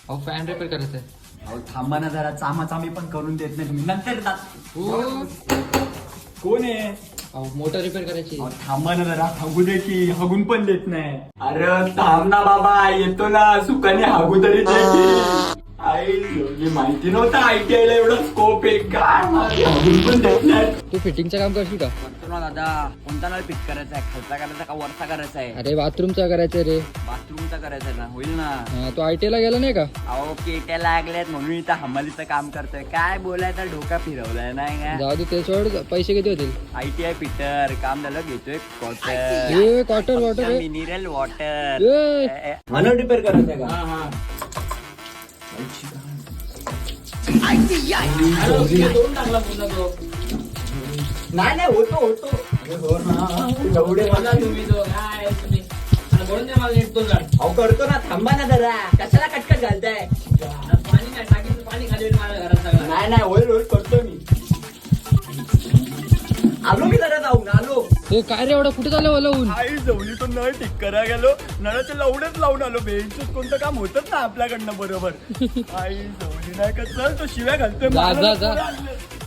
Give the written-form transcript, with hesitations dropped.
अहो fan repair करायचं आहे. अहो थांबा ना जरा, चामाचामी पण करून देत नाही तुम्ही, नंतर हो. कोण आहे? अहो मोटर रिपेअर करायची. अहो थांबा ना जरा, हगू दे की, हगून पण देत नाही. अरे थांब ना बाबा, येतो ना, सुखाने हगू तरी दे की. आई एवढी माहिती नव्हतं ITI ला एवढा स्कोप आहे, काय माझे हगून पण देत नाही. तू फिटिंगचं काम करशील का? म्हणतो ना दादा, कोणता नळ फिट करायचा आहे? खालचा करायचा का वरचा करायचा आहे? अरे बाथरूमचा करायचं रे. बाथरूमचा करायचा आहे ना, होईल ना. हा, तू ITI ला गेला नाही का? अहो केट्या लागल्यात म्हणून इथं हमालीचं काम करतोय. काय बोलायचं, डोका फिरवलाय नाही का? जाऊ दे ते सोड. पैसे किती होतील? ITI फिटर काम झालं, घेतोय ए क्वार्टर वॉटर मिनरल वॉटर. मला रिपेअर करायचं आहे का? नाही नाही, होतो एवढे मला तुम्ही जो काय तुम्ही मला बोलून द्या मला नीट तो झाड. अहो करतो ना, थांबा ना जरा, कशाला कटकट घालताय? पाणी नाही टाकीचं पाणी खाली होईल माझ्या घरात सगळं. नाही नाही, होईल करतो मी. आलो मी जरा जाऊन आलो. हे काय रे एवढं कुठे झालं वलवून? आई जवळी तो नळ ठीक करा गेलो, नळाचे लावूनच लावून आलो. बेंचच कोणतं काम होतच ना आपल्याकडनं बरोबर. आई जवळी नाही का, चल तो शिव्या घालतोय जा, मला जा. पुढे आणलं.